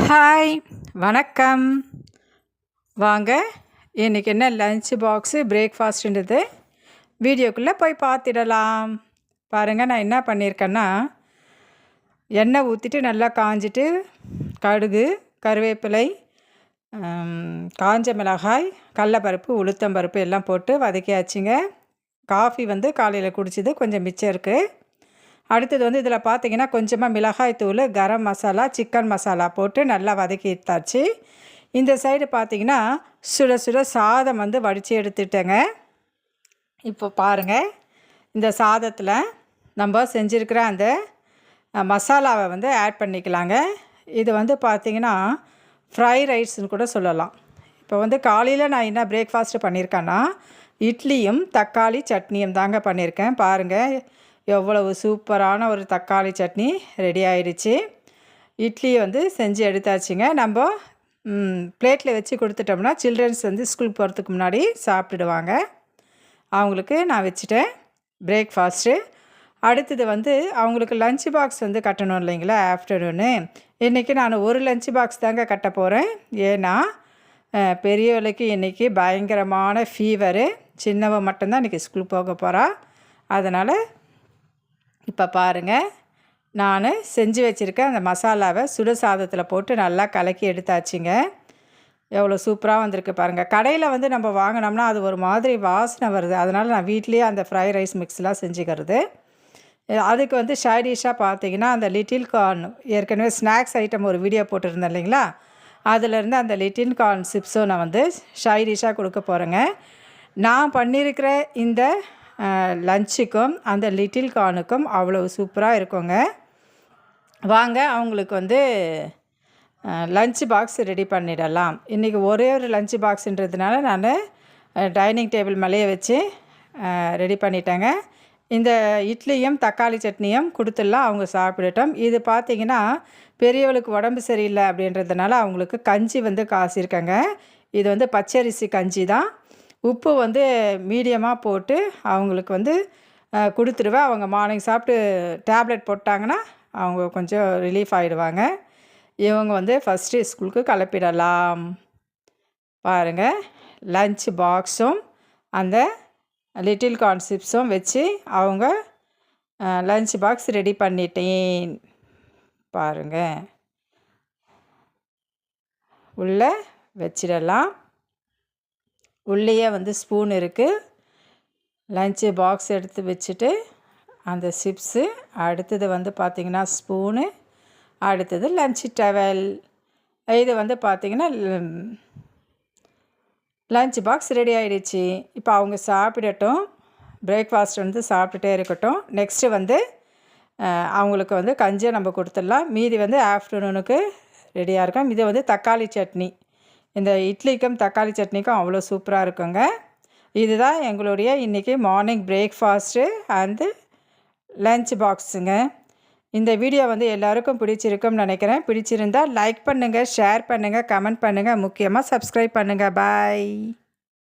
Hi, வணக்கம். வாங்க, இன்றைக்கி என்ன லஞ்ச் பாக்ஸு பிரேக்ஃபாஸ்ட்டுன்றது வீடியோக்குள்ளே போய் பார்த்துடலாம். பாருங்கள், நான் என்ன பண்ணியிருக்கேன்னா, எண்ணெய் ஊற்றிட்டு நல்லா காஞ்சிட்டு கடுகு, கருவேப்பிலை, காஞ்ச மிளகாய், கடலப்பருப்பு, உளுத்தம்பருப்பு எல்லாம் போட்டு வதக்கியாச்சுங்க. காஃபி காலையில் குடிச்சது கொஞ்சம் மிச்சம் இருக்குது. அடுத்தது இதில் பார்த்தீங்கன்னா கொஞ்சமாக மிளகாய் தூள், கரம் மசாலா, சிக்கன் மசாலா போட்டு நல்லா வதக்கி எடுத்தாச்சு. இந்த சைடு பார்த்திங்கன்னா சுட சுட சாதம் வடித்து எடுத்துட்டேங்க. இப்போ பாருங்கள், இந்த சாதத்தில் நம்ம செஞ்சுருக்கிற அந்த மசாலாவை ஆட் பண்ணிக்கலாங்க. இது பார்த்திங்கன்னா ஃப்ரை ரைஸ்ன்னு கூட சொல்லலாம். இப்போ காலையில் நான் என்ன பிரேக்ஃபாஸ்ட்டு பண்ணியிருக்கேன்னா, இட்லியும் தக்காளி சட்னியும் தாங்க பண்ணியிருக்கேன். பாருங்கள், எவ்வளவு சூப்பரான ஒரு தக்காளி சட்னி ரெடி ஆயிடுச்சு. இட்லி செஞ்சு எடுத்தாச்சுங்க. நம்ம பிளேட்டில் வச்சு கொடுத்துட்டோம்னா சில்ட்ரன்ஸ் ஸ்கூலுக்கு போகிறதுக்கு முன்னாடி சாப்பிட்டுடுவாங்க. அவங்களுக்கு நான் வச்சுட்டேன் பிரேக்ஃபாஸ்ட்டு. அடுத்தது அவங்களுக்கு லஞ்ச் பாக்ஸ் கட்டணும் இல்லைங்களா, ஆஃப்டர்நூனு. இன்றைக்கி நான் ஒரு லஞ்ச் பாக்ஸ் தாங்க கட்ட போகிறேன். ஏன்னா பெரியவளுக்கு இன்றைக்கி பயங்கரமான ஃபீவரு, சின்னவ மட்டும்தான் இன்றைக்கி ஸ்கூலுக்கு போக போகிறா. அதனால் இப்போ பாருங்கள், நான் செஞ்சு வச்சுருக்கேன் அந்த மசாலாவை சுடு சாதத்தில் போட்டு நல்லா கலக்கி எடுத்தாச்சுங்க. எவ்வளோ சூப்பராக வந்திருக்கு பாருங்கள். கடையில் நம்ம வாங்கினோம்னா அது ஒரு மாதிரி வாசனை வருது. அதனால் நான் வீட்லேயே அந்த ஃப்ரை ரைஸ் மிக்ஸ்லாம் செஞ்சுக்கிறது. அதுக்கு சைடிஷாக பார்த்தீங்கன்னா அந்த லிட்டில் கார்ன், ஏற்கனவே ஸ்நாக்ஸ் ஐட்டம் ஒரு வீடியோ போட்டிருந்தேன் இல்லைங்களா, அதிலேருந்து அந்த லிட்டில் கார்ன் சிப்ஸும் நான் சைடிஷாக கொடுக்க போகிறேங்க. நான் பண்ணியிருக்கிற இந்த லஞ்சுக்கும் அந்த லிட்டில் கார்னுக்கும் அவ்வளோ சூப்பராக இருக்குங்க. வாங்க, அவங்களுக்கு லஞ்ச் பாக்ஸ் ரெடி பண்ணிடலாம். இன்றைக்கி ஒரே ஒரு லஞ்ச் பாக்ஸுன்றதுனால நான் டைனிங் டேபிள் மேலேயே வச்சு ரெடி பண்ணிட்டேங்க. இந்த இட்லியும் தக்காளி சட்னியும் கொடுத்துடலாம், அவங்க சாப்பிடட்டும். இது பார்த்திங்கன்னா பெரியவளுக்கு உடம்பு சரியில்லை அப்படின்றதுனால அவங்களுக்கு கஞ்சி காசிருக்கேங்க. இது பச்சரிசி கஞ்சி தான். உப்பு மீடியமாக போட்டு அவங்களுக்கு கொடுத்துருவேன். அவங்க மார்னிங் சாப்பிட்டு டேப்லெட் போட்டாங்கன்னா அவங்க கொஞ்சம் ரிலீஃப் ஆகிடுவாங்க. இவங்க ஃபஸ்ட்டு ஸ்கூலுக்கு கிளப்பிடலாம். பாருங்கள், லஞ்ச் பாக்ஸும் அந்த லிட்டில் கார்ன் சிப்ஸும் வச்சு அவங்க லஞ்ச் பாக்ஸ் ரெடி பண்ணிட்டேன். பாருங்கள், உள்ளே வச்சிடலாம். உள்ளேயே ஸ்பூன் இருக்குது. லஞ்சு பாக்ஸ் எடுத்து வச்சுட்டு அந்த சிப்ஸு, அடுத்தது பார்த்திங்கன்னா ஸ்பூனு, அடுத்தது லஞ்சு டவல். இது பார்த்திங்கன்னா லஞ்ச் பாக்ஸ் ரெடி ஆகிடுச்சு. இப்போ அவங்க சாப்பிடட்டும், பிரேக்ஃபாஸ்ட் சாப்பிட்டுட்டே இருக்கட்டும். நெக்ஸ்ட்டு அவங்களுக்கு கஞ்சியை நம்ம கொடுத்துடலாம். மீதி ஆஃப்டர்நூனுக்கு ரெடியாக இருக்கும். இது தக்காளி சட்னி. இந்த இட்லிக்கும் தக்காளி சட்னிக்கும் அவ்வளோ சூப்பராக இருக்குங்க. இதுதான் எங்களுடைய இன்றைக்கி மார்னிங் பிரேக்ஃபாஸ்ட்டு அண்டு லஞ்ச் பாக்ஸுங்க. இந்த வீடியோ எல்லாருக்கும் பிடிச்சிருக்கும்னு நினைக்கிறேன். பிடிச்சிருந்தால் லைக் பண்ணுங்கள், ஷேர் பண்ணுங்கள், கமெண்ட் பண்ணுங்கள், முக்கியமாக சப்ஸ்கிரைப் பண்ணுங்கள். பாய்.